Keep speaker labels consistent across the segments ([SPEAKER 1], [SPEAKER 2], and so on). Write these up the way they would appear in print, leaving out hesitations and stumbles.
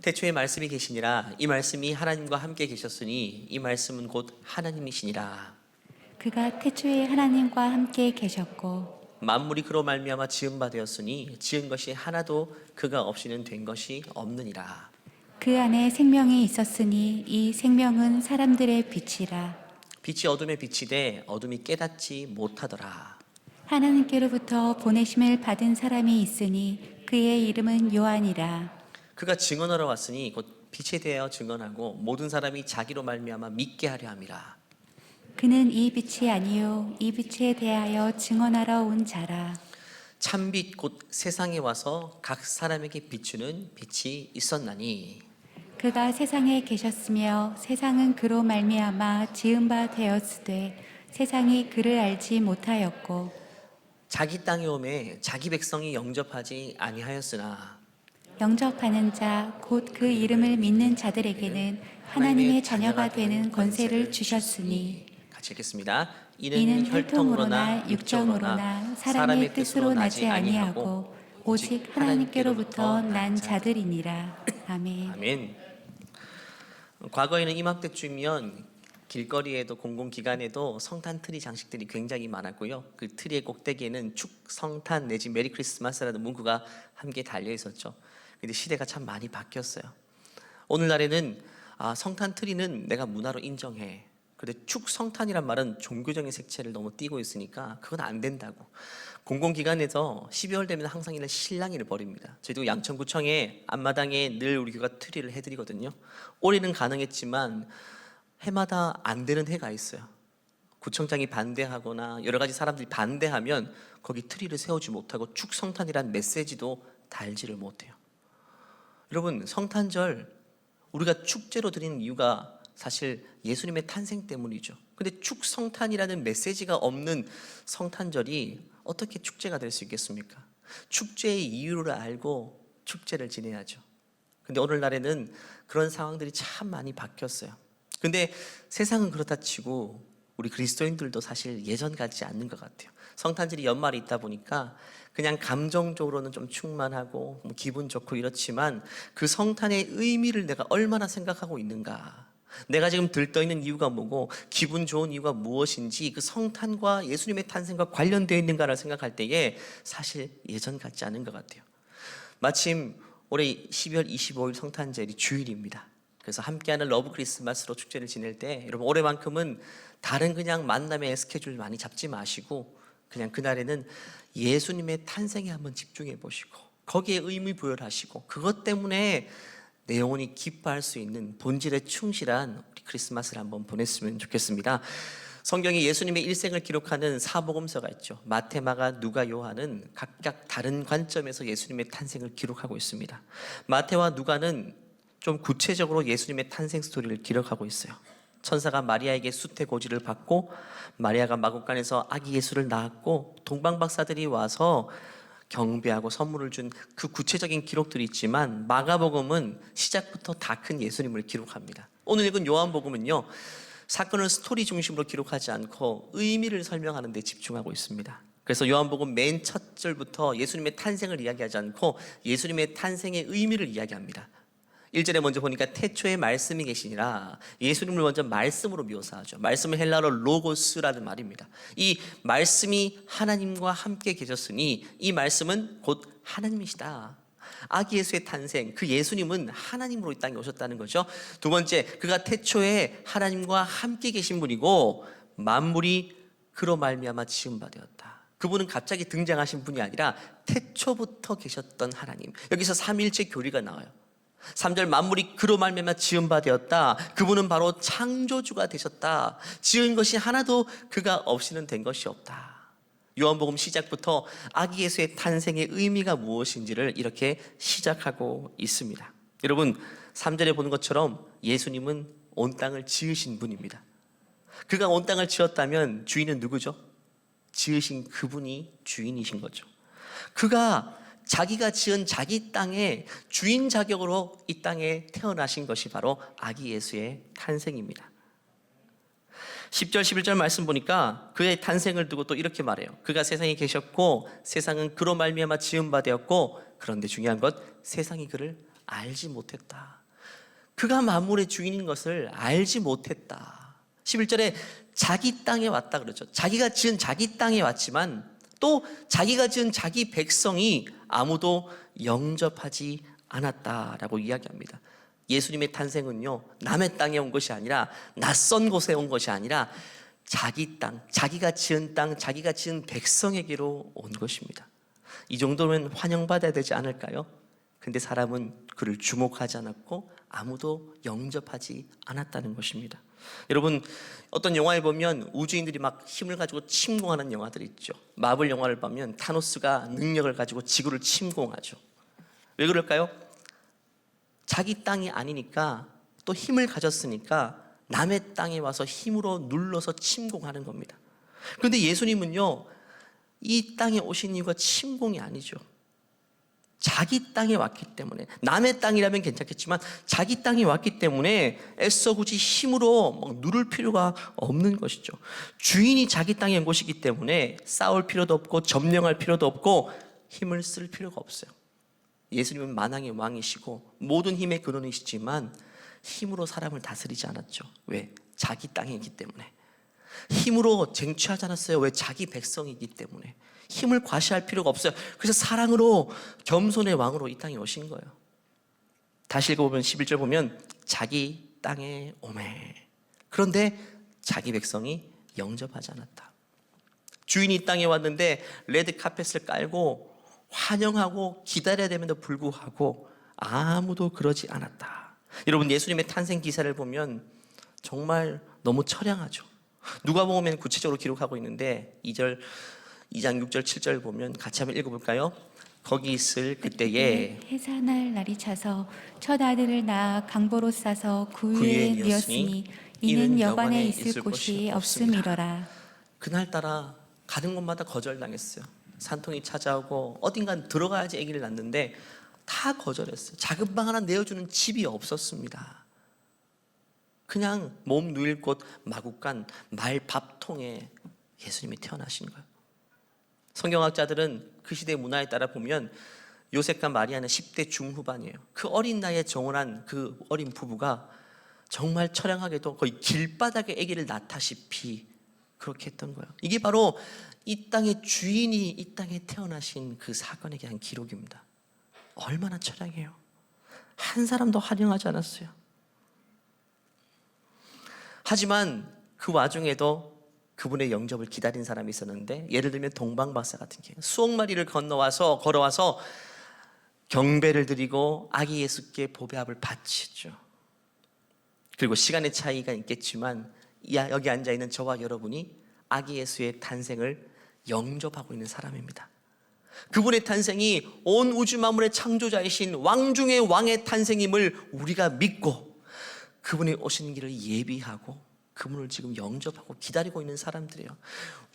[SPEAKER 1] 태초에 말씀이 계시니라. 이 말씀이 하나님과 함께 계셨으니 이 말씀은 곧 하나님이시니라.
[SPEAKER 2] 그가 태초에 하나님과 함께 계셨고
[SPEAKER 1] 만물이 그로 말미암아 지은 바 되었으니 지은 것이 하나도 그가 없이는 된 것이 없느니라.
[SPEAKER 2] 그 안에 생명이 있었으니 이 생명은 사람들의 빛이라.
[SPEAKER 1] 빛이 어둠에 비치되 어둠이 깨닫지 못하더라.
[SPEAKER 2] 하나님께로부터 보내심을 받은 사람이 있으니 그의 이름은 요한이라.
[SPEAKER 1] 그가 증언하러 왔으니 곧 빛에 대하여 증언하고 모든 사람이 자기로 말미암아 믿게 하려 함이라.
[SPEAKER 2] 그는 이 빛이 아니요 이 빛에 대하여 증언하러 온 자라.
[SPEAKER 1] 참빛 곧 세상에 와서 각 사람에게 비추는 빛이 있었나니
[SPEAKER 2] 그가 세상에 계셨으며 세상은 그로 말미암아 지은 바 되었으되 세상이 그를 알지 못하였고
[SPEAKER 1] 자기 땅에 오매 자기 백성이 영접하지 아니하였으나
[SPEAKER 2] 영접하는 자 곧 그 이름을 믿는 자들에게는 하나님의 자녀가 되는 권세를 주셨으니
[SPEAKER 1] 같이 읽겠습니다.
[SPEAKER 2] 이는 혈통으로나 육정으로나 사람의 뜻으로 나지 아니하고 오직 하나님께로부터 난 자들이니라. 아멘.
[SPEAKER 1] 아멘. 과거에는 이맘때쯤이면 길거리에도 공공기관에도 성탄 트리 장식들이 굉장히 많았고요. 그 트리의 꼭대기에는 축 성탄 내지 메리 크리스마스라는 문구가 함께 달려 있었죠. 근데 시대가 참 많이 바뀌었어요. 오늘날에는 성탄 트리는 내가 문화로 인정해. 근데 축 성탄이란 말은 종교적인 색채를 너무 띠고 있으니까 그건 안 된다고. 공공기관에서 12월 되면 항상 이런 실랑이를 벌입니다. 저희도 양천구청에 앞마당에 늘 우리 교가 트리를 해드리거든요. 올해는 가능했지만 해마다 안 되는 해가 있어요. 구청장이 반대하거나 여러 가지 사람들이 반대하면 거기 트리를 세우지 못하고 축 성탄이란 메시지도 달지를 못해요. 여러분, 성탄절 우리가 축제로 드리는 이유가 사실 예수님의 탄생 때문이죠. 근데 축성탄이라는 메시지가 없는 성탄절이 어떻게 축제가 될 수 있겠습니까? 축제의 이유를 알고 축제를 지내야죠. 근데 오늘날에는 그런 상황들이 참 많이 바뀌었어요. 근데 세상은 그렇다 치고 우리 그리스도인들도 사실 예전 같지 않는 것 같아요. 성탄절이 연말에 있다 보니까 그냥 감정적으로는 좀 충만하고 기분 좋고 이렇지만 그 성탄의 의미를 내가 얼마나 생각하고 있는가, 내가 지금 들떠있는 이유가 뭐고 기분 좋은 이유가 무엇인지 그 성탄과 예수님의 탄생과 관련되어 있는가를 생각할 때에 사실 예전 같지 않은 것 같아요. 마침 올해 12월 25일 성탄절이 주일입니다. 그래서 함께하는 러브 크리스마스로 축제를 지낼 때 여러분 올해만큼은 다른 그냥 만남의 스케줄 많이 잡지 마시고 그냥 그날에는 예수님의 탄생에 한번 집중해 보시고 거기에 의미 부여하시고 그것 때문에 내 영혼이 기뻐할 수 있는 본질에 충실한 우리 크리스마스를 한번 보냈으면 좋겠습니다. 성경에 예수님의 일생을 기록하는 사복음서가 있죠. 마태, 마가, 누가, 요한은 각각 다른 관점에서 예수님의 탄생을 기록하고 있습니다. 마태와 누가는 좀 구체적으로 예수님의 탄생 스토리를 기록하고 있어요. 천사가 마리아에게 수태고지를 받고 마리아가 마국간에서 아기 예수를 낳았고 동방박사들이 와서 경배하고 선물을 준 그 구체적인 기록들이 있지만 마가복음은 시작부터 다 큰 예수님을 기록합니다. 오늘 읽은 요한복음은요, 사건을 스토리 중심으로 기록하지 않고 의미를 설명하는 데 집중하고 있습니다. 그래서 요한복음 맨 첫 절부터 예수님의 탄생을 이야기하지 않고 예수님의 탄생의 의미를 이야기합니다. 1절에 먼저 보니까 태초에 말씀이 계시니라. 예수님을 먼저 말씀으로 묘사하죠. 말씀은 헬라어로 로고스라는 말입니다. 이 말씀이 하나님과 함께 계셨으니 이 말씀은 곧 하나님이시다. 아기 예수의 탄생, 그 예수님은 하나님으로 이 땅에 오셨다는 거죠. 두 번째, 그가 태초에 하나님과 함께 계신 분이고 만물이 그로 말미암아 지은 바 되었다. 그분은 갑자기 등장하신 분이 아니라 태초부터 계셨던 하나님. 여기서 삼위일체 교리가 나와요. 3절 만물이 그로 말미암아 지은 바 되었다. 그분은 바로 창조주가 되셨다. 지은 것이 하나도 그가 없이는 된 것이 없다. 요한복음 시작부터 아기 예수의 탄생의 의미가 무엇인지를 이렇게 시작하고 있습니다. 여러분 3절에 보는 것처럼 예수님은 온 땅을 지으신 분입니다. 그가 온 땅을 지었다면 주인은 누구죠? 지으신 그분이 주인이신 거죠. 그가 자기가 지은 자기 땅의 주인 자격으로 이 땅에 태어나신 것이 바로 아기 예수의 탄생입니다. 10절 11절 말씀 보니까 그의 탄생을 두고 또 이렇게 말해요. 그가 세상에 계셨고 세상은 그로 말미암아 지은 바 되었고 그런데 중요한 것 세상이 그를 알지 못했다. 그가 만물의 주인인 것을 알지 못했다. 11절에 자기 땅에 왔다 그러죠. 자기가 지은 자기 땅에 왔지만 또 자기가 지은 자기 백성이 아무도 영접하지 않았다라고 이야기합니다. 예수님의 탄생은요, 남의 땅에 온 것이 아니라, 낯선 곳에 온 것이 아니라 자기 땅, 자기가 지은 땅, 자기가 지은 백성에게로 온 것입니다. 이 정도면 환영받아야 되지 않을까요? 근데 사람은 그를 주목하지 않았고 아무도 영접하지 않았다는 것입니다. 여러분, 어떤 영화에 보면 우주인들이 막 힘을 가지고 침공하는 영화들이 있죠. 마블 영화를 보면 타노스가 능력을 가지고 지구를 침공하죠. 왜 그럴까요? 자기 땅이 아니니까, 또 힘을 가졌으니까 남의 땅에 와서 힘으로 눌러서 침공하는 겁니다. 그런데 예수님은요, 이 땅에 오신 이유가 침공이 아니죠. 자기 땅에 왔기 때문에, 남의 땅이라면 괜찮겠지만 자기 땅에 왔기 때문에 애써 굳이 힘으로 막 누를 필요가 없는 것이죠. 주인이 자기 땅에 온 것이기 때문에 싸울 필요도 없고 점령할 필요도 없고 힘을 쓸 필요가 없어요. 예수님은 만왕의 왕이시고 모든 힘의 근원이시지만 힘으로 사람을 다스리지 않았죠. 왜? 자기 땅이기 때문에. 힘으로 쟁취하지 않았어요. 왜? 자기 백성이기 때문에. 힘을 과시할 필요가 없어요. 그래서 사랑으로, 겸손의 왕으로 이 땅에 오신 거예요. 다시 읽어보면 11절 보면 자기 땅에 오매. 그런데 자기 백성이 영접하지 않았다. 주인이 이 땅에 왔는데 레드 카펫을 깔고 환영하고 기다려야 됨에도 불구하고 아무도 그러지 않았다. 여러분, 예수님의 탄생 기사를 보면 정말 너무 처량하죠. 누가복음에는 구체적으로 기록하고 있는데 2장 6절 7절 보면 같이 한번 읽어볼까요? 거기 있을 그때에
[SPEAKER 2] 해산할 날이 차서 첫 아들을 낳아 강보로 싸서 구유에 뉘었으니 이는 여관에 있을 곳이 없음이러라.
[SPEAKER 1] 그날따라 가는 곳마다 거절당했어요. 산통이 찾아오고 어딘가 들어가야지 아기를 낳는데 다 거절했어요. 작은 방 하나 내어주는 집이 없었습니다. 그냥 몸 누일 곳 마구간 말밥통에 예수님이 태어나신 거예요. 성경학자들은 그 시대 문화에 따라 보면 요셉과 마리아는 10대 중후반이에요. 그 어린 나이에 정혼한 그 어린 부부가 정말 처량하게도 거의 길바닥에 아기를 낳다시피 그렇게 했던 거예요. 이게 바로 이 땅의 주인이 이 땅에 태어나신 그 사건에 대한 기록입니다. 얼마나 처량해요. 한 사람도 환영하지 않았어요. 하지만 그 와중에도 그분의 영접을 기다린 사람이 있었는데, 예를 들면 동방박사 같은 경우 수억 마리를 걸어와서 경배를 드리고 아기 예수께 보배합을 바치죠. 그리고 시간의 차이가 있겠지만 여기 앉아있는 저와 여러분이 아기 예수의 탄생을 영접하고 있는 사람입니다. 그분의 탄생이 온 우주 만물의 창조자이신 왕 중의 왕의 탄생임을 우리가 믿고 그분이 오시는 길을 예비하고 그분을 지금 영접하고 기다리고 있는 사람들이에요.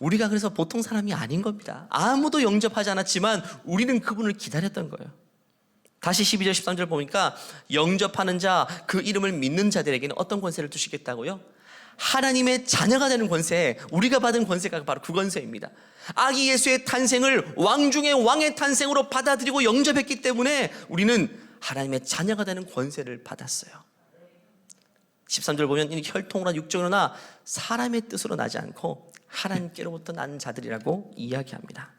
[SPEAKER 1] 우리가 그래서 보통 사람이 아닌 겁니다. 아무도 영접하지 않았지만 우리는 그분을 기다렸던 거예요. 다시 12절 13절 보니까 영접하는 자, 그 이름을 믿는 자들에게는 어떤 권세를 주시겠다고요? 하나님의 자녀가 되는 권세. 우리가 받은 권세가 바로 그 권세입니다. 아기 예수의 탄생을 왕 중의 왕의 탄생으로 받아들이고 영접했기 때문에 우리는 하나님의 자녀가 되는 권세를 받았어요. 13절 보면 이 혈통으로나 육정으로나 사람의 뜻으로 나지 않고 하나님께로부터 난 자들이라고 이야기합니다.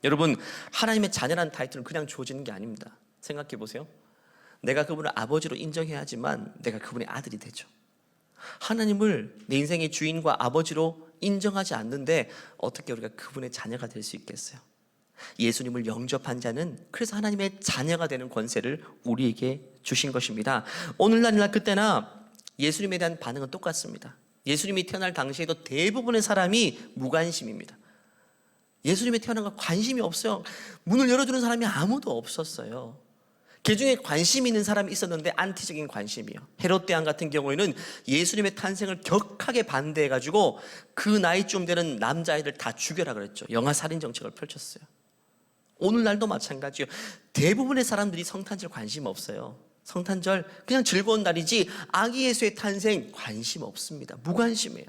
[SPEAKER 1] 여러분, 하나님의 자녀라는 타이틀은 그냥 주어지는 게 아닙니다. 생각해 보세요. 내가 그분을 아버지로 인정해야 하지만 내가 그분의 아들이 되죠. 하나님을 내 인생의 주인과 아버지로 인정하지 않는데 어떻게 우리가 그분의 자녀가 될 수 있겠어요? 예수님을 영접한 자는 그래서 하나님의 자녀가 되는 권세를 우리에게 주신 것입니다. 오늘날이나 그때나 예수님에 대한 반응은 똑같습니다. 예수님이 태어날 당시에도 대부분의 사람이 무관심입니다. 예수님이 태어난 거 관심이 없어요. 문을 열어주는 사람이 아무도 없었어요. 그 중에 관심 있는 사람이 있었는데 안티적인 관심이요. 헤롯 대왕 같은 경우에는 예수님의 탄생을 격하게 반대해가지고 그 나이쯤 되는 남자아이들 다 죽여라 그랬죠. 영아살인 정책을 펼쳤어요. 오늘날도 마찬가지예요. 대부분의 사람들이 성탄절 관심 없어요. 성탄절 그냥 즐거운 날이지 아기 예수의 탄생 관심 없습니다. 무관심이에요.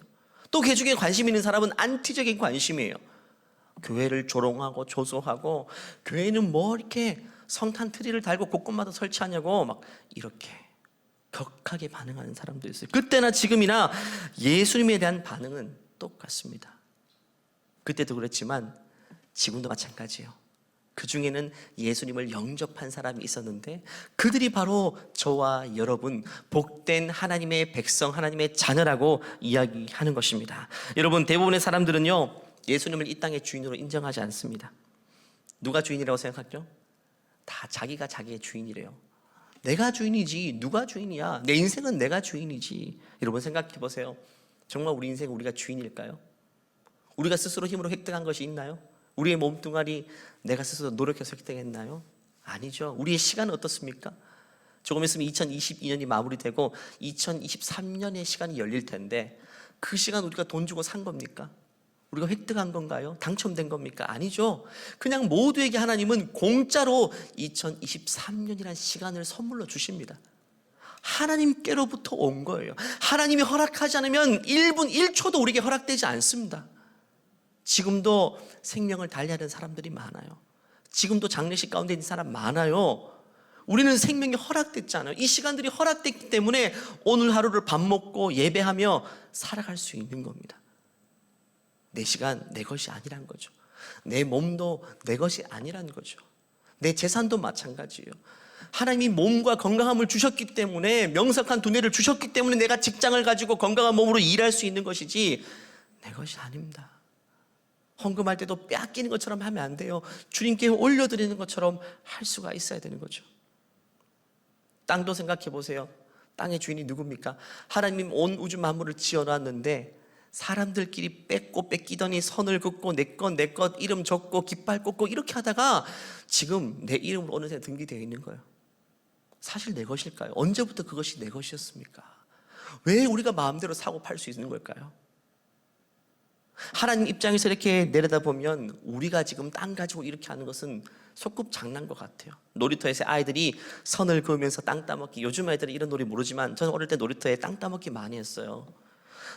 [SPEAKER 1] 또 그 중에 관심 있는 사람은 안티적인 관심이에요. 교회를 조롱하고 조소하고 교회는 뭐 이렇게 성탄 트리를 달고 곳곳마다 설치하냐고 막 이렇게 격하게 반응하는 사람도 있어요. 그때나 지금이나 예수님에 대한 반응은 똑같습니다. 그때도 그랬지만 지금도 마찬가지예요. 그 중에는 예수님을 영접한 사람이 있었는데 그들이 바로 저와 여러분, 복된 하나님의 백성, 하나님의 자녀라고 이야기하는 것입니다. 여러분, 대부분의 사람들은요, 예수님을 이 땅의 주인으로 인정하지 않습니다. 누가 주인이라고 생각하죠? 다 자기가 자기의 주인이래요. 내가 주인이지 누가 주인이야? 내 인생은 내가 주인이지. 여러분 생각해 보세요. 정말 우리 인생 우리가 주인일까요? 우리가 스스로 힘으로 획득한 것이 있나요? 우리의 몸뚱아리 내가 스스로 노력해서 획득했나요? 아니죠. 우리의 시간은 어떻습니까? 조금 있으면 2022년이 마무리되고 2023년의 시간이 열릴 텐데 그 시간 우리가 돈 주고 산 겁니까? 우리가 획득한 건가요? 당첨된 겁니까? 아니죠. 그냥 모두에게 하나님은 공짜로 2023년이라는 시간을 선물로 주십니다. 하나님께로부터 온 거예요. 하나님이 허락하지 않으면 1분 1초도 우리에게 허락되지 않습니다. 지금도 생명을 달리하는 사람들이 많아요. 지금도 장례식 가운데 있는 사람 많아요. 우리는 생명이 허락됐잖아요. 이 시간들이 허락됐기 때문에 오늘 하루를 밥 먹고 예배하며 살아갈 수 있는 겁니다. 내 시간 내 것이 아니란 거죠. 내 몸도 내 것이 아니란 거죠. 내 재산도 마찬가지예요. 하나님이 몸과 건강함을 주셨기 때문에, 명석한 두뇌를 주셨기 때문에 내가 직장을 가지고 건강한 몸으로 일할 수 있는 것이지 내 것이 아닙니다. 헌금할 때도 빼앗기는 것처럼 하면 안 돼요. 주님께 올려드리는 것처럼 할 수가 있어야 되는 거죠. 땅도 생각해 보세요. 땅의 주인이 누굽니까? 하나님 온 우주 만물을 지어놨는데 사람들끼리 뺏고 뺏기더니 선을 긋고 내 것 이름 적고 깃발 꽂고 이렇게 하다가 지금 내 이름으로 어느새 등기되어 있는 거예요. 사실 내 것일까요? 언제부터 그것이 내 것이었습니까? 왜 우리가 마음대로 사고 팔 수 있는 걸까요? 하나님 입장에서 이렇게 내려다보면 우리가 지금 땅 가지고 이렇게 하는 것은 소꿉장난 것 같아요. 놀이터에서 아이들이 선을 그으면서 땅 따먹기, 요즘 아이들은 이런 놀이 모르지만 저는 어릴 때 놀이터에 땅 따먹기 많이 했어요.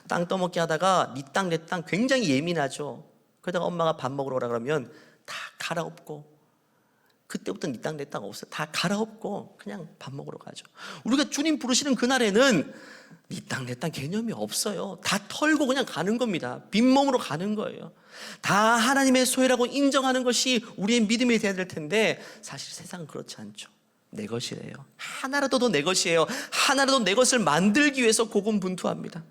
[SPEAKER 1] 땅 따먹기 하다가 네 땅 내 땅 굉장히 예민하죠. 그러다가 엄마가 밥 먹으러 오라 그러면 다 갈아엎고, 그때부터 네 땅 내 땅 없어요. 다 갈아엎고 그냥 밥 먹으러 가죠. 우리가 주님 부르시는 그날에는 네 땅 내 땅 개념이 없어요. 다 털고 그냥 가는 겁니다. 빈몸으로 가는 거예요. 다 하나님의 소유라고 인정하는 것이 우리의 믿음이 되어야 될 텐데 사실 세상은 그렇지 않죠. 내 것이래요. 하나라도 더 내 것이에요. 하나라도 내 것을 만들기 위해서 고군분투합니다.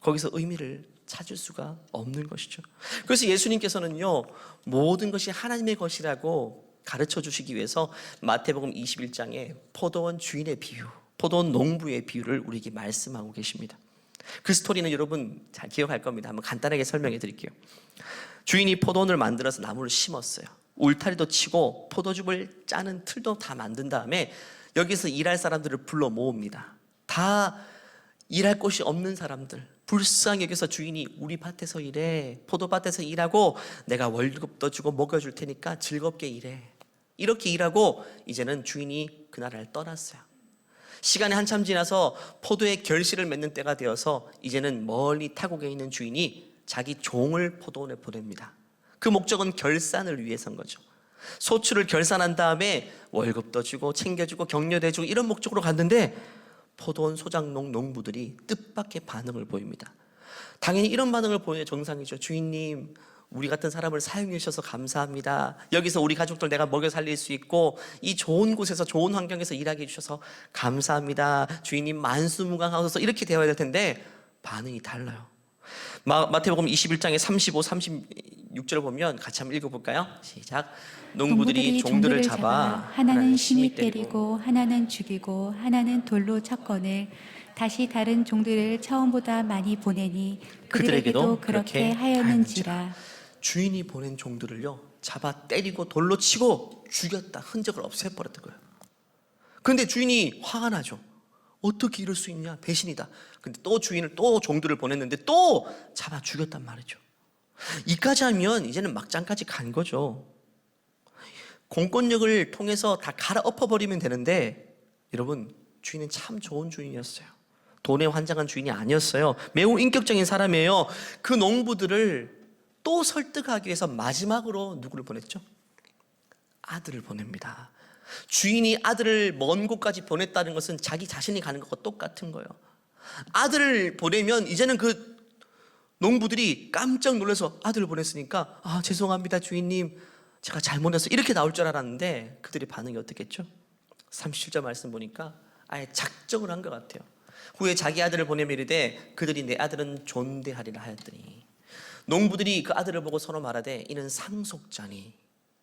[SPEAKER 1] 거기서 의미를 찾을 수가 없는 것이죠. 그래서 예수님께서는요, 모든 것이 하나님의 것이라고 가르쳐 주시기 위해서 마태복음 21장에 포도원 주인의 비유, 포도원 농부의 비유를 우리에게 말씀하고 계십니다. 그 스토리는 여러분 잘 기억할 겁니다. 한번 간단하게 설명해 드릴게요. 주인이 포도원을 만들어서 나무를 심었어요. 울타리도 치고 포도즙을 짜는 틀도 다 만든 다음에 여기서 일할 사람들을 불러 모읍니다. 다 일할 곳이 없는 사람들, 불쌍히 여기서 주인이 우리 밭에서 일해, 포도밭에서 일하고 내가 월급도 주고 먹여줄 테니까 즐겁게 일해, 이렇게 일하고 이제는 주인이 그 나라를 떠났어요. 시간이 한참 지나서 포도의 결실을 맺는 때가 되어서 이제는 멀리 타국에 있는 주인이 자기 종을 포도원에 보냅니다. 그 목적은 결산을 위해서인 거죠. 소출을 결산한 다음에 월급도 주고 챙겨주고 격려해주고 이런 목적으로 갔는데 포도원 소장농 농부들이 뜻밖의 반응을 보입니다. 당연히 이런 반응을 보여야 정상이죠. 주인님, 우리 같은 사람을 사용해 주셔서 감사합니다. 여기서 우리 가족들 내가 먹여 살릴 수 있고 이 좋은 곳에서 좋은 환경에서 일하게 해주셔서 감사합니다. 주인님 만수무강하소서, 이렇게 되어야 될 텐데 반응이 달라요. 마태복음 21장의 35, 36절을 보면 같이 한번 읽어볼까요? 시작. 농부들이 종들을 잡아
[SPEAKER 2] 하나는 심히 때리고 하나는 죽이고 하나는 돌로 쳤거늘 다시 다른 종들을 처음보다 많이 보내니 그들에게도 그렇게 하였는지라.
[SPEAKER 1] 주인이 보낸 종들을요, 잡아 때리고 돌로 치고 죽였다, 흔적을 없애버렸던 거예요. 그런데 주인이 화가 나죠. 어떻게 이럴 수 있냐, 배신이다. 근데 또 주인을 또 종들을 보냈는데 또 잡아 죽였단 말이죠. 이까지 하면 이제는 막장까지 간 거죠. 공권력을 통해서 다 갈아엎어버리면 되는데 여러분, 주인은 참 좋은 주인이었어요. 돈에 환장한 주인이 아니었어요. 매우 인격적인 사람이에요. 그 농부들을 또 설득하기 위해서 마지막으로 누구를 보냈죠? 아들을 보냅니다. 주인이 아들을 먼 곳까지 보냈다는 것은 자기 자신이 가는 것과 똑같은 거예요. 아들을 보내면 이제는 그 농부들이 깜짝 놀라서 아들을 보냈으니까 죄송합니다 주인님, 제가 잘못했어, 이렇게 나올 줄 알았는데 그들의 반응이 어떻겠죠? 37절 말씀 보니까 아예 작정을 한 것 같아요. 후에 자기 아들을 보내며 이르되 그들이 내 아들은 존대하리라 하였더니 농부들이 그 아들을 보고 서로 말하되 이는 상속자니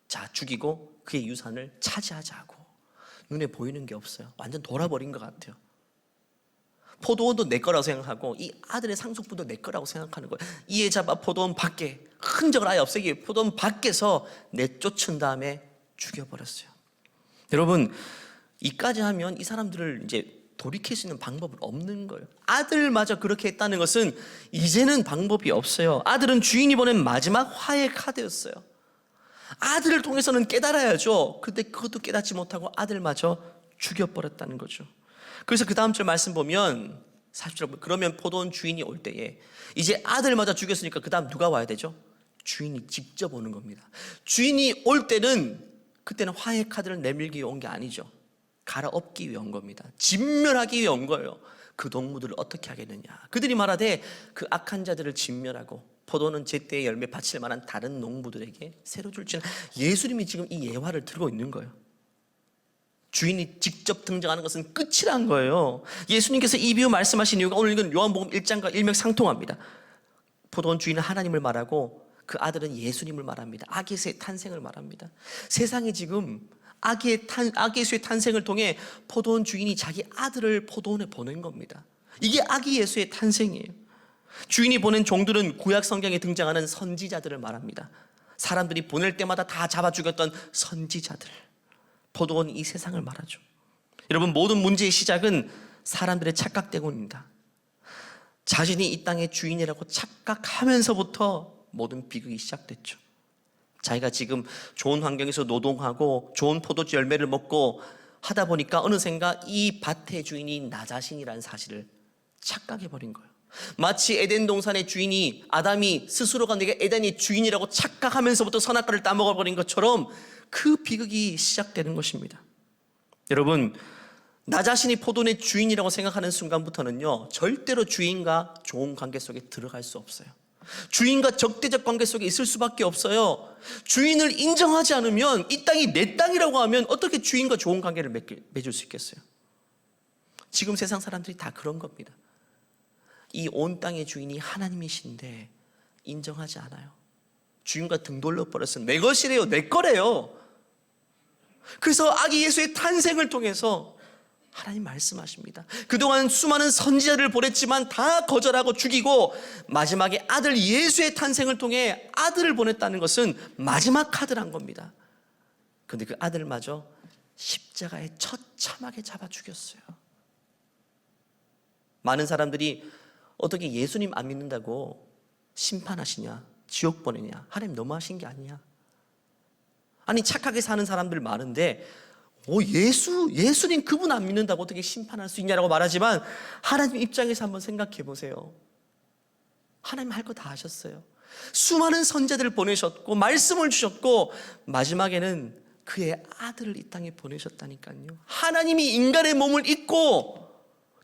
[SPEAKER 1] 자 죽이고 그의 유산을 차지하자고. 눈에 보이는 게 없어요. 완전 돌아버린 것 같아요. 포도원도 내 거라고 생각하고 이 아들의 상속분도 내 거라고 생각하는 거예요. 이에 잡아 포도원 밖에, 흔적을 아예 없애기 위해 포도원 밖에서 내쫓은 다음에 죽여버렸어요. 여러분, 이까지 하면 이 사람들을 이제 돌이킬 수 있는 방법은 없는 거예요. 아들마저 그렇게 했다는 것은 이제는 방법이 없어요. 아들은 주인이 보낸 마지막 화해 카드였어요. 아들을 통해서는 깨달아야죠. 근데 그것도 깨닫지 못하고 아들마저 죽여버렸다는 거죠. 그래서 그 다음 절 말씀 보면 40절, 그러면 포도원 주인이 올 때에 이제 아들마저 죽였으니까 그 다음 누가 와야 되죠? 주인이 직접 오는 겁니다. 주인이 올 때는 그때는 화해 카드를 내밀기 위해 온 게 아니죠. 갈아엎기 위해 온 겁니다. 진멸하기 위해 온 거예요. 그 동무들을 어떻게 하겠느냐. 그들이 말하되 그 악한 자들을 진멸하고 포도는 제때에 열매 바칠 만한 다른 농부들에게 새로 줄지는. 예수님이 지금 이 예화를 들고 있는 거예요. 주인이 직접 등장하는 것은 끝이란 거예요. 예수님께서 이 비유 말씀하신 이유가 오늘 읽은 요한복음 1장과 일맥상통합니다. 포도원 주인은 하나님을 말하고 그 아들은 예수님을 말합니다. 아기예수의 탄생을 말합니다. 세상이 지금 아기예수의 탄생을 통해 포도원 주인이 자기 아들을 포도원에 보낸 겁니다. 이게 아기예수의 탄생이에요. 주인이 보낸 종들은 구약 성경에 등장하는 선지자들을 말합니다. 사람들이 보낼 때마다 다 잡아 죽였던 선지자들. 포도원이 이 세상을 말하죠. 여러분, 모든 문제의 시작은 사람들의 착각 때문입니다. 자신이 이 땅의 주인이라고 착각하면서부터 모든 비극이 시작됐죠. 자기가 지금 좋은 환경에서 노동하고 좋은 포도주 열매를 먹고 하다 보니까 어느샌가 이 밭의 주인이 나 자신이라는 사실을 착각해버린 거예요. 마치 에덴 동산의 주인이, 아담이 스스로가 내가 에덴의 주인이라고 착각하면서부터 선악과를 따먹어버린 것처럼 그 비극이 시작되는 것입니다. 여러분, 나 자신이 포도원의 주인이라고 생각하는 순간부터는요, 절대로 주인과 좋은 관계 속에 들어갈 수 없어요. 주인과 적대적 관계 속에 있을 수밖에 없어요. 주인을 인정하지 않으면, 이 땅이 내 땅이라고 하면 어떻게 주인과 좋은 관계를 맺을 수 있겠어요? 지금 세상 사람들이 다 그런 겁니다. 이 온 땅의 주인이 하나님이신데 인정하지 않아요. 주인과 등 돌려버렸어요. 내 것이래요, 내 거래요. 그래서 아기 예수의 탄생을 통해서 하나님 말씀하십니다. 그동안 수많은 선지자를 보냈지만 다 거절하고 죽이고 마지막에 아들 예수의 탄생을 통해 아들을 보냈다는 것은 마지막 카드란 겁니다. 그런데 그 아들마저 십자가에 처참하게 잡아 죽였어요. 많은 사람들이 어떻게 예수님 안 믿는다고 심판하시냐, 지옥 보내냐, 하나님 너무하신 게 아니냐. 아니, 착하게 사는 사람들 많은데 예수님 그분 안 믿는다고 어떻게 심판할 수 있냐라고 말하지만, 하나님 입장에서 한번 생각해 보세요. 하나님 할 거 다 하셨어요. 수많은 선지자들을 보내셨고 말씀을 주셨고 마지막에는 그의 아들을 이 땅에 보내셨다니까요. 하나님이 인간의 몸을 입고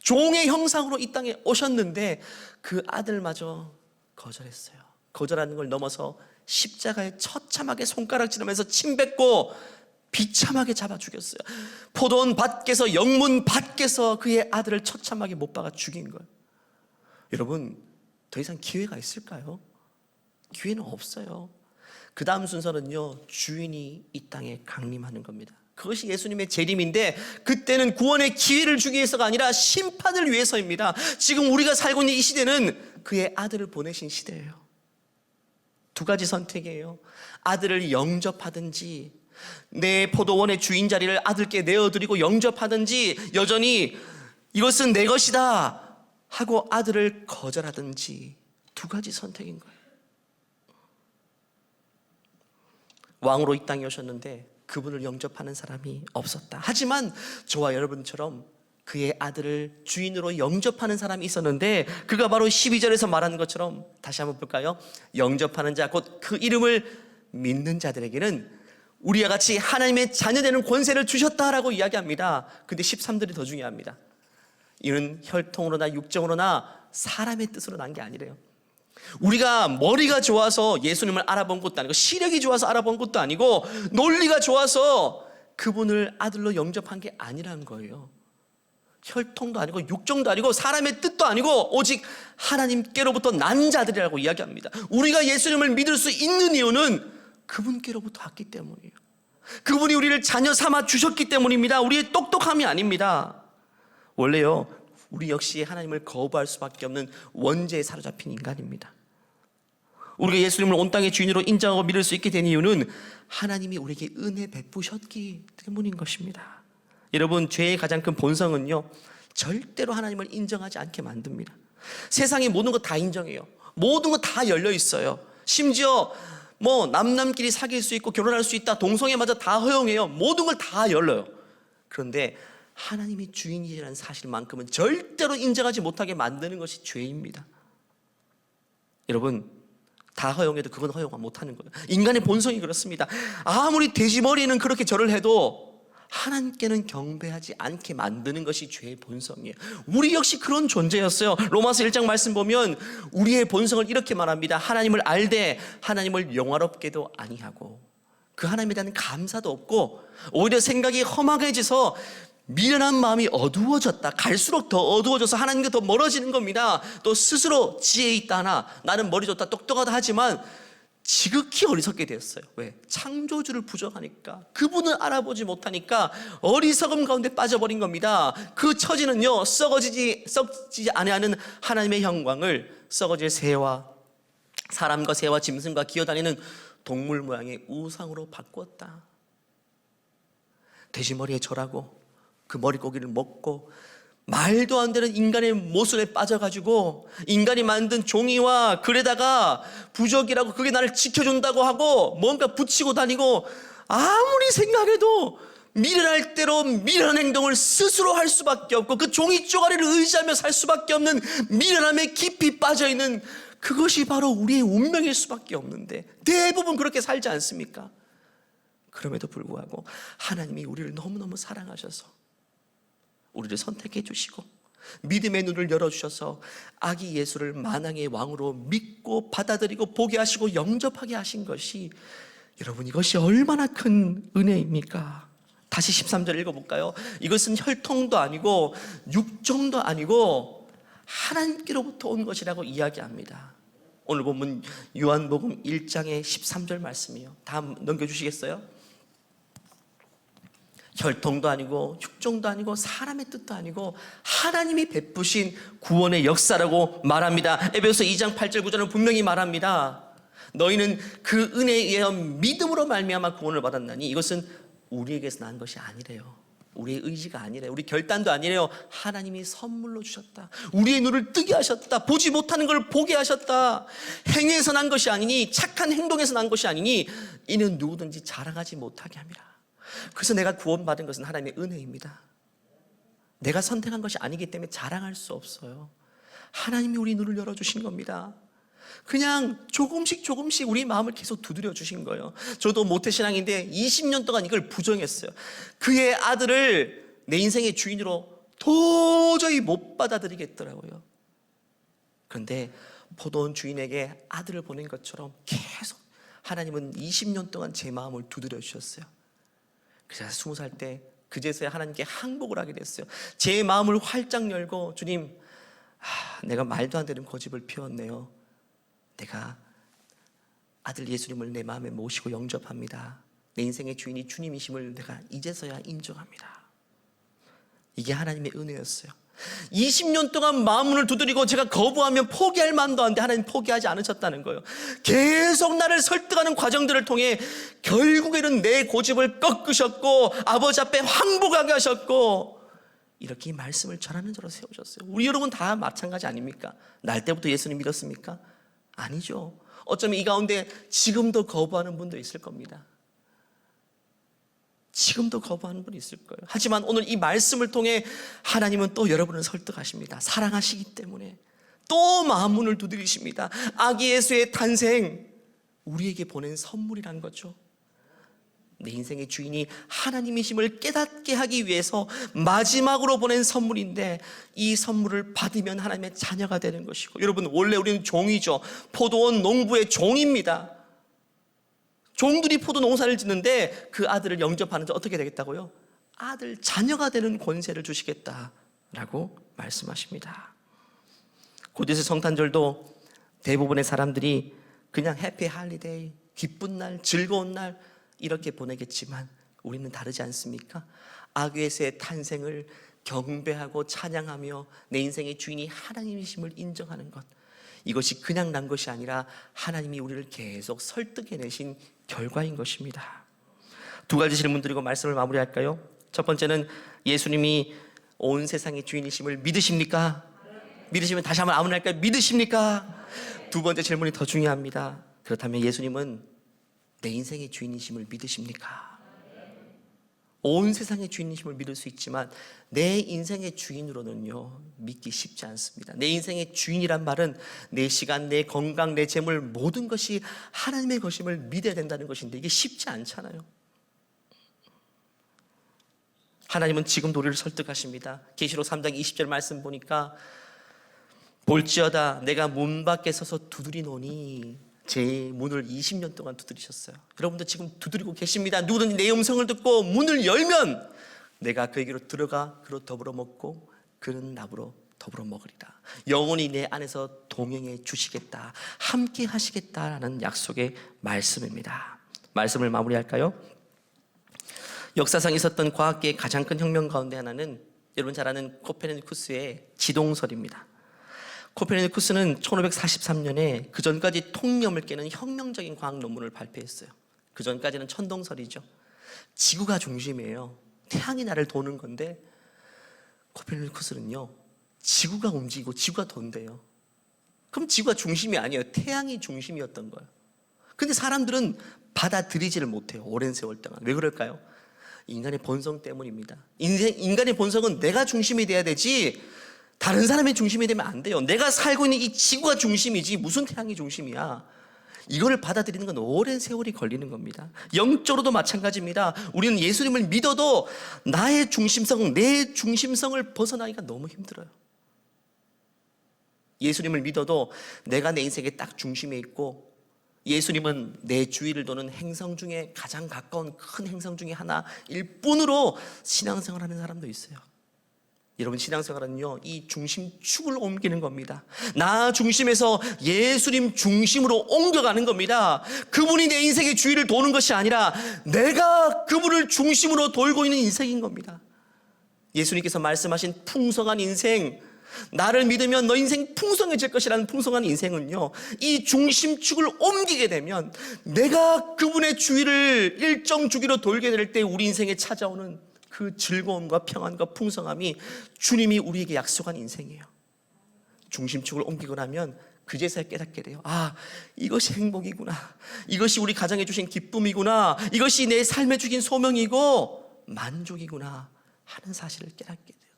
[SPEAKER 1] 종의 형상으로 이 땅에 오셨는데 그 아들마저 거절했어요. 거절하는 걸 넘어서 십자가에 처참하게 손가락질하면서 침 뱉고 비참하게 잡아 죽였어요. 포도원 밖에서, 영문 밖에서 그의 아들을 처참하게 못 박아 죽인 거예요. 여러분, 더 이상 기회가 있을까요? 기회는 없어요. 그 다음 순서는요, 주인이 이 땅에 강림하는 겁니다. 그것이 예수님의 재림인데, 그때는 구원의 기회를 주기 위해서가 아니라 심판을 위해서입니다. 지금 우리가 살고 있는 이 시대는 그의 아들을 보내신 시대예요. 두 가지 선택이에요. 아들을 영접하든지, 내 포도원의 주인 자리를 아들께 내어드리고 영접하든지, 여전히 이것은 내 것이다 하고 아들을 거절하든지, 두 가지 선택인 거예요. 왕으로 이 땅에 오셨는데 그분을 영접하는 사람이 없었다. 하지만 저와 여러분처럼 그의 아들을 주인으로 영접하는 사람이 있었는데, 그가 바로 12절에서 말하는 것처럼, 다시 한번 볼까요? 영접하는 자, 곧 그 이름을 믿는 자들에게는 우리와 같이 하나님의 자녀되는 권세를 주셨다라고 이야기합니다. 근데 13절이 더 중요합니다. 이는 혈통으로나 육정으로나 사람의 뜻으로 난 게 아니래요. 우리가 머리가 좋아서 예수님을 알아본 것도 아니고, 시력이 좋아서 알아본 것도 아니고, 논리가 좋아서 그분을 아들로 영접한 게 아니라는 거예요. 혈통도 아니고 육정도 아니고 사람의 뜻도 아니고 오직 하나님께로부터 난 자들이라고 이야기합니다. 우리가 예수님을 믿을 수 있는 이유는 그분께로부터 왔기 때문이에요. 그분이 우리를 자녀 삼아 주셨기 때문입니다. 우리의 똑똑함이 아닙니다. 원래요, 우리 역시 하나님을 거부할 수밖에 없는 원죄에 사로잡힌 인간입니다. 우리가 예수님을 온 땅의 주인으로 인정하고 믿을 수 있게 된 이유는 하나님이 우리에게 은혜 베푸셨기 때문인 것입니다. 여러분, 죄의 가장 큰 본성은요, 절대로 하나님을 인정하지 않게 만듭니다. 세상의 모든 거 다 인정해요. 모든 거 다 열려 있어요. 심지어 남남끼리 사귈 수 있고 결혼할 수 있다, 동성애마저 다 허용해요. 모든 걸 다 열려요. 그런데 하나님이 주인이라는 사실만큼은 절대로 인정하지 못하게 만드는 것이 죄입니다. 여러분, 다 허용해도 그건 허용 못하는 거예요. 인간의 본성이 그렇습니다. 아무리 돼지머리는 그렇게 절을 해도 하나님께는 경배하지 않게 만드는 것이 죄의 본성이에요. 우리 역시 그런 존재였어요. 로마서 1장 말씀 보면 우리의 본성을 이렇게 말합니다. 하나님을 알되 하나님을 영화롭게도 아니하고, 그 하나님에 대한 감사도 없고, 오히려 생각이 험악해져서 미련한 마음이 어두워졌다. 갈수록 더 어두워져서 하나님과 더 멀어지는 겁니다. 또 스스로 지혜 있다 하나, 나는 머리 좋다 똑똑하다 하지만 지극히 어리석게 되었어요. 왜? 창조주를 부정하니까, 그분을 알아보지 못하니까 어리석음 가운데 빠져버린 겁니다. 그 처지는요, 썩지 아니하는 하나님의 영광을 썩어질 새와 사람과 새와 짐승과 기어다니는 동물 모양의 우상으로 바꾸었다. 돼지머리에 절하고 그 머리고기를 먹고 말도 안 되는 인간의 모순에 빠져가지고 인간이 만든 종이와 글에다가 부적이라고 그게 나를 지켜준다고 하고 뭔가 붙이고 다니고, 아무리 생각해도 미련할 대로 미련한 행동을 스스로 할 수밖에 없고 그 종이 쪼가리를 의지하며 살 수밖에 없는 미련함에 깊이 빠져있는 그것이 바로 우리의 운명일 수밖에 없는데 대부분 그렇게 살지 않습니까? 그럼에도 불구하고 하나님이 우리를 너무너무 사랑하셔서 우리를 선택해 주시고 믿음의 눈을 열어주셔서 아기 예수를 만왕의 왕으로 믿고 받아들이고 보게 하시고 영접하게 하신 것이, 여러분, 이것이 얼마나 큰 은혜입니까? 다시 13절 읽어볼까요? 이것은 혈통도 아니고 육정도 아니고 하나님께로부터 온 것이라고 이야기합니다. 오늘 본문 요한복음 1장의 13절 말씀이요. 다음 넘겨주시겠어요? 혈통도 아니고 육종도 아니고 사람의 뜻도 아니고 하나님이 베푸신 구원의 역사라고 말합니다. 에베소서 2장 8절 9절은 분명히 말합니다. 너희는 그 은혜에 의하여 믿음으로 말미암아 구원을 받았나니, 이것은 우리에게서 난 것이 아니래요. 우리의 의지가 아니래요. 우리 결단도 아니래요. 하나님이 선물로 주셨다. 우리의 눈을 뜨게 하셨다. 보지 못하는 걸 보게 하셨다. 행위에서 난 것이 아니니, 착한 행동에서 난 것이 아니니 이는 누구든지 자랑하지 못하게 함이라. 그래서 내가 구원받은 것은 하나님의 은혜입니다. 내가 선택한 것이 아니기 때문에 자랑할 수 없어요. 하나님이 우리 눈을 열어주신 겁니다. 그냥 조금씩 우리 마음을 계속 두드려 주신 거예요. 저도 모태신앙인데 20년 동안 이걸 부정했어요. 그의 아들을 내 인생의 주인으로 도저히 못 받아들이겠더라고요. 그런데 포도원 주인에게 아들을 보낸 것처럼 계속 하나님은 20년 동안 제 마음을 두드려 주셨어요. 그래서 20살 때 그제서야 하나님께 항복을 하게 됐어요. 제 마음을 활짝 열고, 주님, 내가 말도 안 되는 고집을 피웠네요. 내가 아들 예수님을 내 마음에 모시고 영접합니다. 내 인생의 주인이 주님이심을 내가 이제서야 인정합니다. 이게 하나님의 은혜였어요. 20년 동안 마음문을 두드리고 제가 거부하면 포기할 만도 한데 하나님 포기하지 않으셨다는 거예요. 계속 나를 설득하는 과정들을 통해 결국에는 내 고집을 꺾으셨고 아버지 앞에 항복하게 하셨고, 이렇게 이 말씀을 전하는 자로 세우셨어요. 우리 여러분 다 마찬가지 아닙니까? 날 때부터 예수님 믿었습니까? 아니죠. 어쩌면 이 가운데 지금도 거부하는 분도 있을 겁니다. 지금도 거부하는 분이 있을 거예요. 하지만 오늘 이 말씀을 통해 하나님은 또 여러분을 설득하십니다. 사랑하시기 때문에 또 마음문을 두드리십니다. 아기 예수의 탄생, 우리에게 보낸 선물이란 거죠. 내 인생의 주인이 하나님이심을 깨닫게 하기 위해서 마지막으로 보낸 선물인데, 이 선물을 받으면 하나님의 자녀가 되는 것이고, 여러분 원래 우리는 종이죠. 포도원 농부의 종입니다. 종들이 포도 농사를 짓는데 그 아들을 영접하는데 어떻게 되겠다고요? 아들 자녀가 되는 권세를 주시겠다라고 말씀하십니다. 고대의 성탄절도 대부분의 사람들이 그냥 해피 할리데이, 기쁜 날, 즐거운 날 이렇게 보내겠지만, 우리는 다르지 않습니까? 아귀에서의 탄생을 경배하고 찬양하며 내 인생의 주인이 하나님이심을 인정하는 것, 이것이 그냥 난 것이 아니라 하나님이 우리를 계속 설득해내신 결과인 것입니다. 두 가지 질문 드리고 말씀을 마무리할까요? 첫 번째는, 예수님이 온 세상의 주인이심을 믿으십니까? 믿으시면 다시 한번 아멘 할까요? 믿으십니까? 두 번째 질문이 더 중요합니다. 그렇다면 예수님은 내 인생의 주인이심을 믿으십니까? 온 세상의 주인이심을 믿을 수 있지만 내 인생의 주인으로는요, 믿기 쉽지 않습니다. 내 인생의 주인이란 말은 내 시간, 내 건강, 내 재물, 모든 것이 하나님의 것임을 믿어야 된다는 것인데, 이게 쉽지 않잖아요. 하나님은 지금도 우리를 설득하십니다. 계시록 3장 20절 말씀 보니까, 볼지어다 내가 문 밖에 서서 두드리노니, 제 문을 20년 동안 두드리셨어요. 여러분도 지금 두드리고 계십니다. 누구든지 내 음성을 듣고 문을 열면 내가 그에게로 들어가 그로 더불어 먹고 그는 나로 더불어 먹으리라. 영원히 내 안에서 동행해 주시겠다, 함께 하시겠다라는 약속의 말씀입니다. 말씀을 마무리할까요? 역사상 있었던 과학계의 가장 큰 혁명 가운데 하나는 여러분 잘 아는 코페르니쿠스의 지동설입니다. 코페르니쿠스는 1543년에 그 전까지 통념을 깨는 혁명적인 과학 논문을 발표했어요. 그 전까지는 천동설이죠. 지구가 중심이에요. 태양이 나를 도는 건데, 코페르니쿠스는요, 지구가 움직이고 지구가 돈대요. 그럼 지구가 중심이 아니에요. 태양이 중심이었던 거예요. 근데 사람들은 받아들이지를 못해요. 오랜 세월 동안. 왜 그럴까요? 인간의 본성 때문입니다. 인간의 본성은 내가 중심이 돼야 되지 다른 사람의 중심이 되면 안 돼요. 내가 살고 있는 이 지구가 중심이지 무슨 태양이 중심이야. 이거를 받아들이는 건 오랜 세월이 걸리는 겁니다. 영적으로도 마찬가지입니다. 우리는 예수님을 믿어도 나의 중심성, 내 중심성을 벗어나기가 너무 힘들어요. 예수님을 믿어도 내가 내 인생의 딱 중심에 있고, 예수님은 내 주위를 도는 행성 중에 가장 가까운 큰 행성 중에 하나일 뿐으로 신앙생활하는 사람도 있어요. 여러분, 신앙생활은요, 이 중심축을 옮기는 겁니다. 나 중심에서 예수님 중심으로 옮겨가는 겁니다. 그분이 내 인생의 주위를 도는 것이 아니라 내가 그분을 중심으로 돌고 있는 인생인 겁니다. 예수님께서 말씀하신 풍성한 인생, 나를 믿으면 너 인생 풍성해질 것이라는 풍성한 인생은요, 이 중심축을 옮기게 되면 내가 그분의 주위를 일정 주기로 돌게 될 때 우리 인생에 찾아오는 그 즐거움과 평안과 풍성함이 주님이 우리에게 약속한 인생이에요. 중심축을 옮기고 나면 그제서야 깨닫게 돼요. 아, 이것이 행복이구나. 이것이 우리 가정에 주신 기쁨이구나. 이것이 내 삶에 주신 소명이고 만족이구나 하는 사실을 깨닫게 돼요.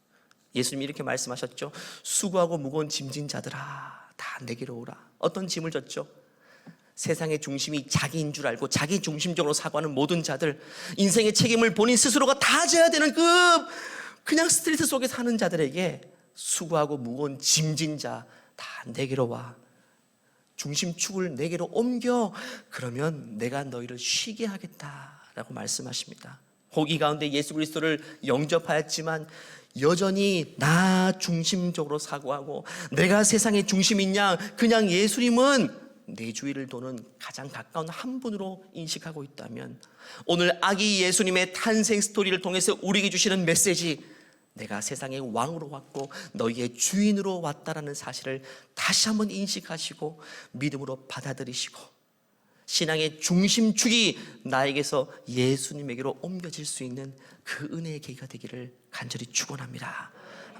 [SPEAKER 1] 예수님이 이렇게 말씀하셨죠. 수고하고 무거운 짐진 자들아, 다 내게로 오라. 어떤 짐을 졌죠? 세상의 중심이 자기인 줄 알고 자기 중심적으로 사고하는 모든 자들, 인생의 책임을 본인 스스로가 다 져야 되는 그냥 스트레스 속에 사는 자들에게 수고하고 무거운 짐진 자 다 내게로 와. 중심축을 내게로 옮겨. 그러면 내가 너희를 쉬게 하겠다라고 말씀하십니다. 호기 가운데 예수 그리스도를 영접하였지만 여전히 나 중심적으로 사고하고 내가 세상의 중심인 양 그냥 예수님은 내 주위를 도는 가장 가까운 한 분으로 인식하고 있다면, 오늘 아기 예수님의 탄생 스토리를 통해서 우리에게 주시는 메시지, 내가 세상의 왕으로 왔고 너희의 주인으로 왔다라는 사실을 다시 한번 인식하시고 믿음으로 받아들이시고 신앙의 중심축이 나에게서 예수님에게로 옮겨질 수 있는 그 은혜의 계기가 되기를 간절히 축원합니다.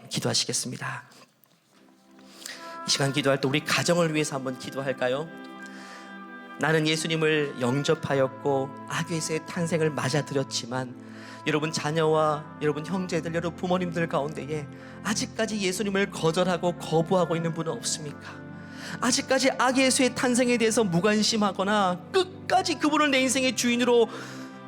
[SPEAKER 1] 기도하시겠습니다. 이 시간 기도할 때 우리 가정을 위해서 한번 기도할까요? 나는 예수님을 영접하였고 아귀에서의 탄생을 맞아들였지만, 여러분 자녀와 여러분 형제들, 여러분 부모님들 가운데에 아직까지 예수님을 거절하고 거부하고 있는 분은 없습니까? 아직까지 아기 예수의 탄생에 대해서 무관심하거나 끝까지 그분을 내 인생의 주인으로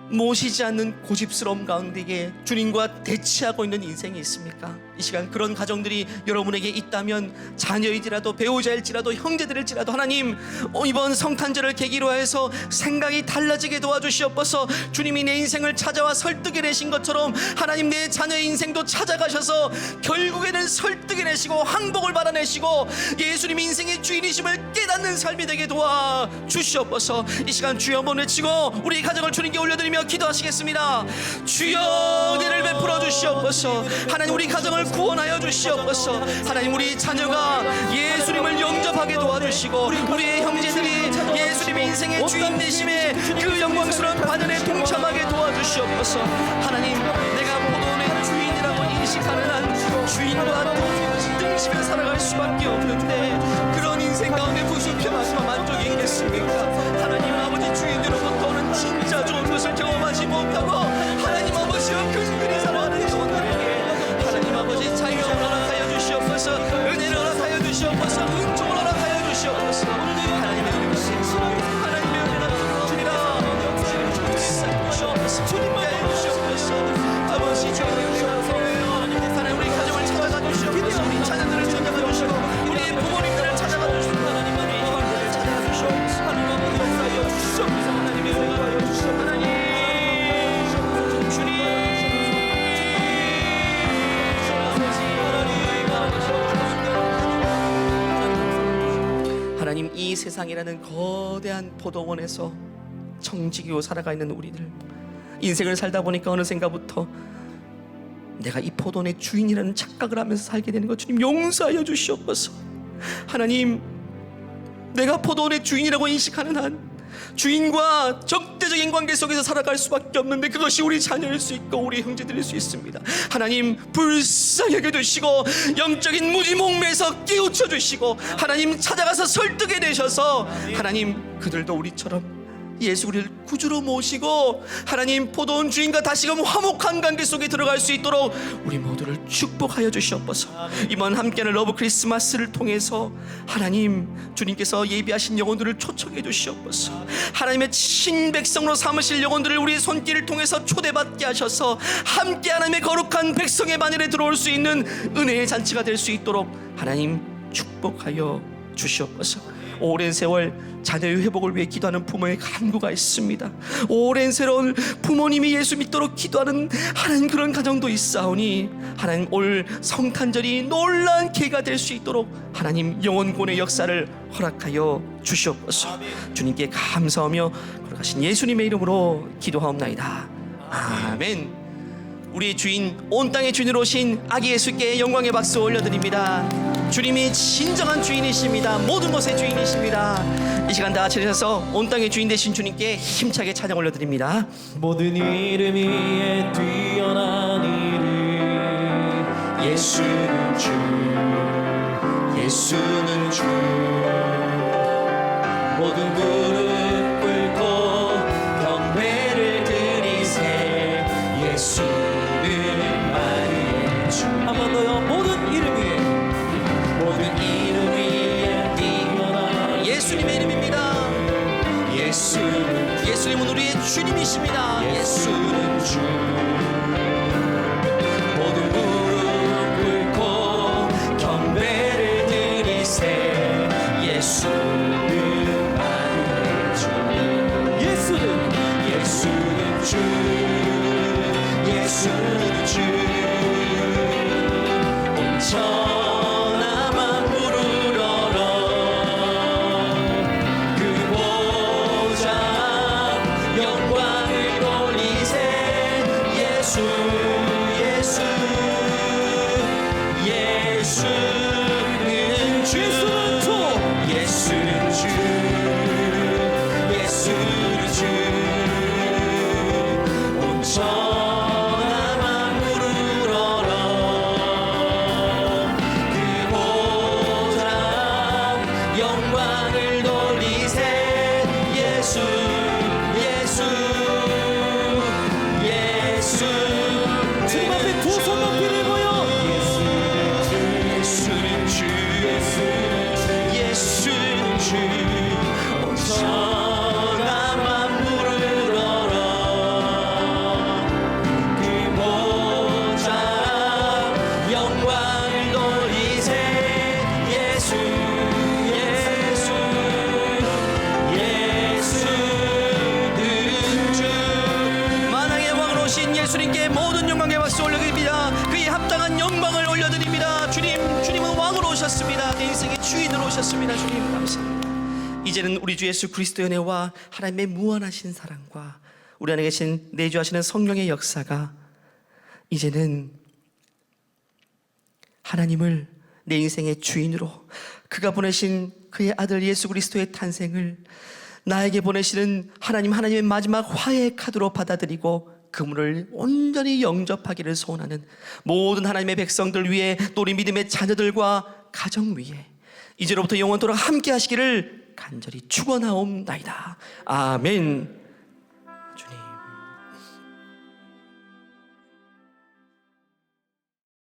[SPEAKER 1] 모시지 않는 고집스러움 가운데에 주님과 대치하고 있는 인생이 있습니까? 이 시간 그런 가정들이 여러분에게 있다면, 자녀일지라도 배우자일지라도 형제들일지라도 하나님 이번 성탄절을 계기로 해서 생각이 달라지게 도와주시옵소서. 주님이 내 인생을 찾아와 설득해내신 것처럼 하나님 내 자녀의 인생도 찾아가셔서 결국에는 설득해내시고 항복을 받아내시고 예수님 인생의 주인이심을 깨닫는 삶이 되게 도와주시옵소서. 이 시간 주여 한번 외치고 우리 가정을 주님께 올려드리며 기도하시겠습니다. 주여 은혜를 베풀어 주시옵소서. 하나님 우리 가정을 구원하여 주시옵소서. 하나님 우리 자녀가 예수님을 영접하게 도와주시고 우리의 형제들이 예수님의 인생의 주인 되심에 그 영광스러운 반연에 동참하게 도와주시옵소서. 하나님 내가 포도원의 주인이라고 인식하는 한 주인과 등지며 살아갈 수밖에 없는데 그런 인생 가운데 무슨 평안과 만족이 있겠습니까? 하나님 아버지 주인으로부터는 진짜 좋은 것을 경험하지 못하고 하나님 아버지와 근근히 살아가는 영혼들에게 하나님 아버지 자유를 허락하여 주시옵소서. 은혜를 허락하여 주시옵소서. 은총을 허락하여 주시옵소서. 하나님의 은혜가 하나님의 은혜가 주니라 주시옵소서. 주님만 해주시옵소서. 아버지 주님의 은혜가 하나님 우리 가정을 찾아가 주시옵소서. 우리 자녀들을 찾아가 주시고 우리의 부모님들을 찾아가 주시고 하나님의 영광들을 찾아가 주시옵소서. 하나님 아버지 역사하여 주시옵소서. 하나님의 은혜가 주시옵소서. 하나님 하나님 이 세상이라는 거대한 포도원에서 정직이고 살아가 있는 우리들 인생을 살다 보니까 어느샌가부터 내가 이 포도원의 주인이라는 착각을 하면서 살게 되는 것 주님 용서하여 주시옵소서. 하나님 내가 포도원의 주인이라고 인식하는 한 주인과 적대적인 관계 속에서 살아갈 수밖에 없는데 그것이 우리 자녀일 수 있고 우리 형제들일 수 있습니다. 하나님 불쌍하게 되시고 영적인 무지몽매에서 깨우쳐 주시고 하나님 찾아가서 설득해 내셔서 하나님 그들도 우리처럼 예수 우리를 구주로 모시고 하나님 포도원 주인과 다시금 화목한 관계 속에 들어갈 수 있도록 우리 모두를 축복하여 주시옵소서. 이번 함께하는 러브 크리스마스를 통해서 하나님 주님께서 예비하신 영혼들을 초청해 주시옵소서. 하나님의 친백성으로 삼으실 영혼들을 우리의 손길을 통해서 초대받게 하셔서 함께 하나님의 거룩한 백성의 반열에 들어올 수 있는 은혜의 잔치가 될 수 있도록 하나님 축복하여 주시옵소서. 오랜 세월 자녀의 회복을 위해 기도하는 부모의 간구가 있습니다. 오랜 세월 부모님이 예수 믿도록 기도하는 하나님 그런 가정도 있사오니 하나님 올 성탄절이 놀라운 계기가 될 수 있도록 하나님 영혼권의 역사를 허락하여 주시옵소서. 주님께 감사하며 거룩하신 예수님의 이름으로 기도하옵나이다. 아멘. 우리 주인 온 땅의 주인으로 오신 아기 예수께 영광의 박수 올려드립니다. 주님이 진정한 주인이십니다. 모든 것의 주인이십니다. 이 시간 다 같이 하셔서 온 땅의 주인 되신 주님께 힘차게 찬양 올려드립니다.
[SPEAKER 3] 모든 이름 위에 뛰어난 이름 예수는 주 예수는 주 모든 무릎 꿇고 경배를 드리세 예수는 만유의 주. 한 번 더요. 모든 이름 위에 모든 이름 위에 뛰어난
[SPEAKER 1] 예수님의 이름입니다. 예수님은 우리의 주님이십니다.
[SPEAKER 3] 예수는 주 모든 무릎 꿇고 경배를 드리세 예수는 만유의 주 예수는 주 예수는 주 온 천하 만물을 열어 그 보좌 영광을 돌리세 예수 예수 예수는 주 예수는 주 예수는 주 온 천하 만물을 열어 그 보좌 영광을 돌리세 예수 예수 예수 주님 앞에 두 손 높이 들고요 예수는 주 예수는 주 온 천하 만물을 열어
[SPEAKER 1] 오신 예수님께 모든 영광의 박수 올려드립니다. 그의 합당한 영광을 올려드립니다. 주님은 왕으로 오셨습니다. 내 인생의 주인으로 오셨습니다. 주님 감사합니다. 이제는 우리 주 예수 그리스도의 은혜와 하나님의 무한하신 사랑과 우리 안에 계신 내주하시는 성령의 역사가 이제는 하나님을 내 인생의 주인으로, 그가 보내신 그의 아들 예수 그리스도의 탄생을 나에게 보내시는 하나님의 마지막 화해의 카드로 받아들이고 그분을 온전히 영접하기를 소원하는 모든 하나님의 백성들 위해, 또 우리 믿음의 자녀들과 가정 위에 이제로부터 영원토록 함께 하시기를 간절히 축원하옵나이다. 아멘.